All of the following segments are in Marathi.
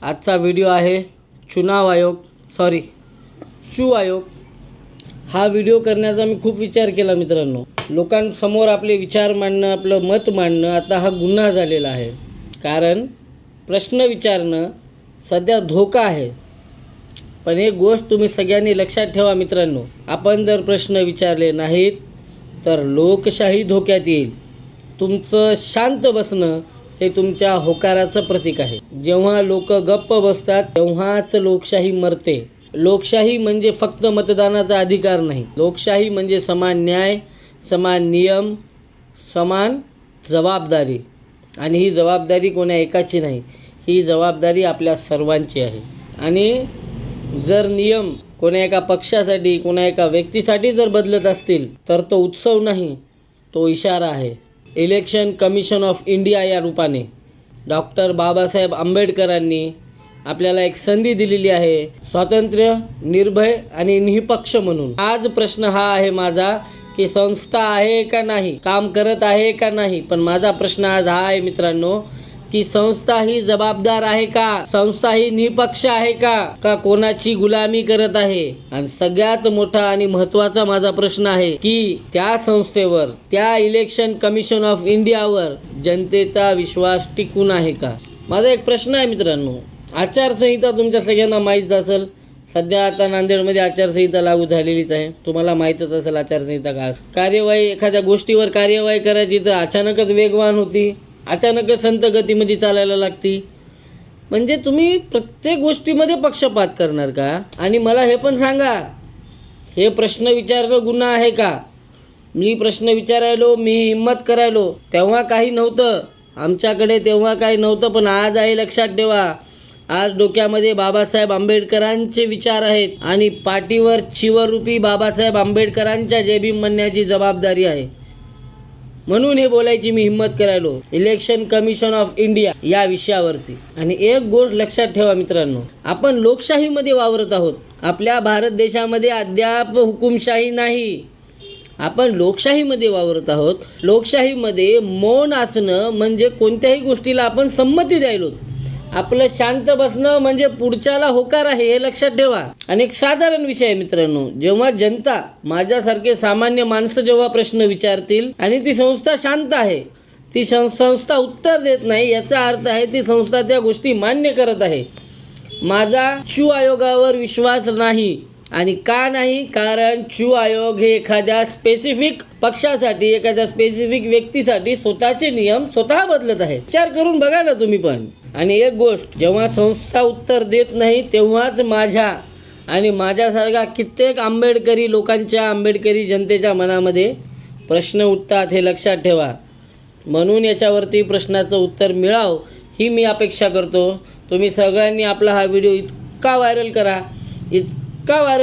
आजचा व्हिडिओ आहे चू आयोग। हा व्हिडिओ करण्याचा मी खूप विचार केला मित्रांनो। लोकांसमोर आपले विचार मांडणं, आपलं मत मांडणं आता हा गुन्हा झालेला आहे। कारण प्रश्न विचारणं सध्या धोका आहे। पण एक गोष्ट तुम्ही सगळ्यांनी लक्षात ठेवा मित्रांनो, आपण जर प्रश्न विचारले नाहीत तर लोकशाही धोक्यात येईल। तुमचं शांत बसणं हे तुमच्या होकाराचं प्रतीक आहे। जेव्हा लोक गप्प बसतात तेव्हाच लोकशाही मरते। लोकशाही म्हणजे फक्त मतदानाचा अधिकार नाही। लोकशाही म्हणजे समान न्याय, समान नियम, समान जबाबदारी। आणि ही जबाबदारी कोणा एकाची नाही, ही जबाबदारी आपल्या सर्वांची आहे। आणि जर नियम कोणा एका पक्षासाठी, कोणा एका व्यक्तीसाठी जर बदलत असतील तर तो उत्सव नाही, तो इशारा आहे। इलेक्शन कमिशन ऑफ इंडिया या रूपाने डॉक्टर बाबासाहेब आंबेडकरांनी आपल्याला एक संधी दिलेली आहे, स्वातंत्र्य, निर्भय आणि निष्पक्ष म्हणून। आज प्रश्न हा आहे माझा की संस्था आहे का नाही, काम करत आहे का नाही। पण माझा प्रश्न आज हा आहे मित्रांनो की संस्था ही जबाबदार आहे का, संस्था ही निष्पक्ष आहे का कोणाची गुलामी करत आहे। आणि सगळ्यात मोठा आणि महत्त्वाचा माझा प्रश्न आहे की त्या संस्थेवर, त्या इलेक्शन कमिशन ऑफ इंडियावर जनतेचा विश्वास टिकून आहे का। माझा एक प्रश्न आहे मित्रांनो, आचारसंहिता तुमच्या सगळ्यांना माहीत असेल। सध्या आता नांदेडमध्ये आचारसंहिता लागू झालेलीच आहे। तुम्हाला माहीतच असेल आचारसंहिता का। कार्यवाही, एखाद्या गोष्टीवर कार्यवाही करायची तर अचानकच वेगवान होती, अचानकच संत गतीमध्ये चालायला लागती। म्हणजे तुम्ही प्रत्येक गोष्टीमध्ये पक्षपात करणार का। आणि मला हे पण सांगा, हे प्रश्न विचारणं गुन्हा आहे का। मी प्रश्न विचारायलो, मी हिम्मत करायलो तेव्हा काही नव्हतं आमच्याकडे, तेव्हा काही नव्हतं। पण आज आहे, लक्षात ठेवा। आज डोक्यामध्ये बाबासाहेब आंबेडकरांचे विचार आहेत आणि पाठीवर चिवरूपी बाबासाहेब आंबेडकरांच्या जय भीम म्हणण्याची जबाबदारी आहे। म्हणून हे बोलायची मी हिम्मत करायलो इलेक्शन कमिशन ऑफ इंडिया या विषयावरती। आणि एक गोष्ट लक्षात ठेवा मित्रांनो, आपण लोकशाहीमध्ये वावरत आहोत। आपल्या भारत देशामध्ये अद्याप हुकुमशाही नाही, आपण लोकशाहीमध्ये वावरत आहोत। लोकशाहीमध्ये मौन असणं म्हणजे कोणत्याही गोष्टीला आपण संमती द्यायलो। आपलं शांत बसणं म्हणजे पुढच्याला होकार आहे, हे लक्षात ठेवा। आणि एक साधारण विषय आहे मित्रांनो, जेव्हा जनता, माझ्यासारखे सामान्य माणसं जेव्हा प्रश्न विचारतील आणि ती संस्था शांत आहे, ती संस्था उत्तर देत नाही, याचा अर्थ आहे ती संस्था त्या गोष्टी मान्य करत आहे। माझा चू आयोगावर विश्वास नाही। आणि का नाही, कारण चू आयोग हे एखाद्या स्पेसिफिक पक्षासाठी, एखाद्या स्पेसिफिक व्यक्तीसाठी स्वतःचे नियम स्वतः बदलत आहे। विचार करून बघा ना तुम्ही पण। आणि एक गोष्ट, जेव्हा संस्था उत्तर देत नाही तेव्हाच माझ्या आणि माझ्यासारखा कित्येक आंबेडकरी लोकांच्या, आंबेडकरी जनतेच्या मनामध्ये प्रश्न उठतात, हे लक्षात ठेवा। म्हणून याच्यावरती प्रश्नाचं उत्तर मिळावं ही मी अपेक्षा करतो। तुम्ही सगळ्यांनी आपला हा व्हिडिओ इतका व्हायरल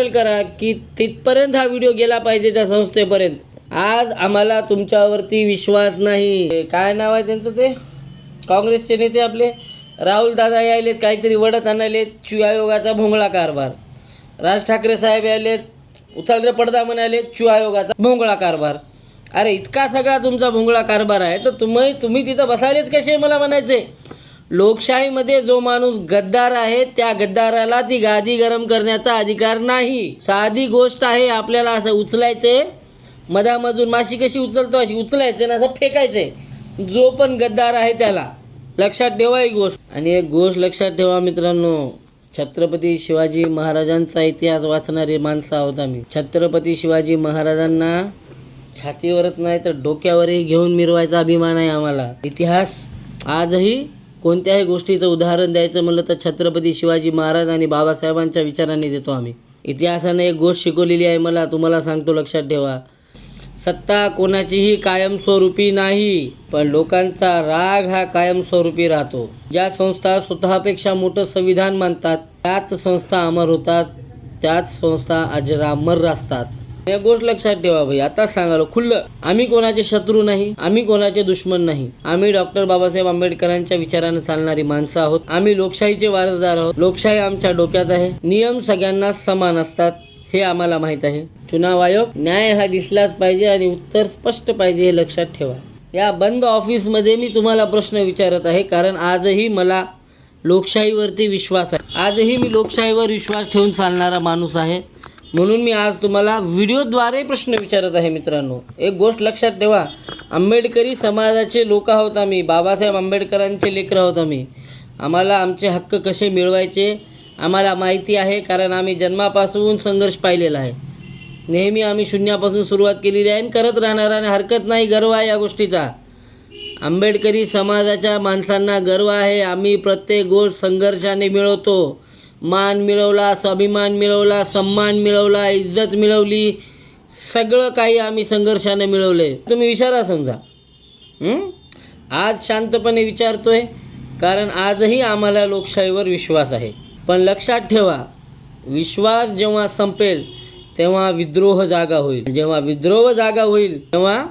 करा की तिथपर्यंत हा व्हिडिओ गेला पाहिजे त्या संस्थेपर्यंत। आज आम्हाला तुमच्यावरती विश्वास नाही। काय नाव आहे त्यांचं, ते काँग्रेसचे नेते आपले राहुल दादा यायलेत, काहीतरी वडत आणायलेत, चू आयोगाचा भोंगळा कारभार। राज ठाकरे साहेब यायलेत, उचल रे पडदा म्हणाले, चू आयोगाचा भोंगळा कारभार। अरे इतका सगळा तुमचा भोंगळा कारभार आहे तर तुम्ही तिथं बसायलेच कसे, मला म्हणायचे। लोकशाहीमध्ये जो माणूस गद्दार आहे त्या गद्दाराला ती गादी गरम करण्याचा अधिकार नाही। साधी गोष्ट आहे, आपल्याला असं उचलायचे, मधामधून माशी कशी उचलतो अशी उचलायचे ना असं फेकायचे, जो पण गद्दार आहे त्याला। लक्षात ठेवा ही गोष्ट। आणि एक गोष्ट लक्षात ठेवा मित्रांनो, छत्रपती शिवाजी महाराजांचा इतिहास वाचणारे माणसं आहोत आम्ही। छत्रपती शिवाजी महाराजांना छातीवरच नाही तर डोक्यावरही घेऊन मिरवायचा अभिमान आहे आम्हाला। इतिहास आजही कोणत्याही गोष्टीचं उदाहरण द्यायचं म्हणलं तर छत्रपती शिवाजी महाराज आणि बाबासाहेबांच्या विचारांनी देतो आम्ही। इतिहासाने एक गोष्ट शिकवलेली आहे मला, तुम्हाला सांगतो, लक्षात ठेवा। सत्ता कोणाचीही कायमस्वरूपी नाही, पण लोकांचा राग हा कायमस्वरूपी राहतो। ज्या संस्था स्वतःपेक्षा मोठं संविधान मानतात त्याच संस्था अमर होतात, त्याच संस्था अजरामर असतात। या गोष्ट लक्षात ठेवा भाई। आता सांगालो खुल्लं, आम्ही कोणाचे शत्रू नाही, आम्ही कोणाचे दुश्मन नाही। आम्ही डॉक्टर बाबासाहेब आंबेडकरांच्या विचाराने चालणारी माणसं आहोत। आम्ही लोकशाहीचे वारसदार आहोत। लोकशाही आमच्या डोक्यात आहे। नियम सगळ्यांना समान असतात हे आम्हाला माहीत आहे। चुनाव आयोग, न्याय हा दिसलाच पाहिजे आणि उत्तर स्पष्ट पाहिजे, हे लक्षात ठेवा। या बंद ऑफिसमध्ये मी तुम्हाला प्रश्न विचारत आहे कारण आजही मला लोकशाहीवरती विश्वास आहे. आजही मी लोकशाहीवर विश्वास ठेवून चालणारा माणूस आहे. म्हणून मी आज तुम्हाला व्हिडिओद्वारे प्रश्न विचारत आहे. मित्रांनो, एक गोष्ट लक्षात ठेवा, आंबेडकरी समाजाचे लोक आहोत आम्ही. बाबासाहेब आंबेडकरांचे लेकरं आहोत आम्ही. आम्हाला आमचे हक्क कसे मिळवायचे आम्हाला माहिती आहे, कारण आम्ही जन्मापासून संघर्ष पाहिलेला आहे. नेहमी आम्ही शून्यापासून सुरुवात केलेली आहे आणि करत राहणार, आणि हरकत नाही, गर्व आहे या गोष्टीचा. आंबेडकरी समाजाच्या माणसांना गर्व आहे. आम्ही प्रत्येक गोष्ट संघर्षाने मिळवतो. मान मिळवला, स्वाभिमान मिळवला, सम्मान मिळवला, इज्जत मिळवली, सगळं काही आम्ही संघर्षाने मिळवले. तुम्ही विचारा समजा. आज शांतपणे विचारतोय कारण आजही आम्हाला लोकशाहीवर विश्वास आहे. पण लक्षात ठेवा, विश्वास जेव्हा संपेल तेव्हा विद्रोह जागा होईल. जेव्हा विद्रोह जागा होईल तेव्हा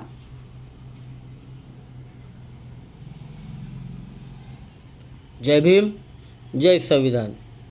जय भीम, जय संविधान.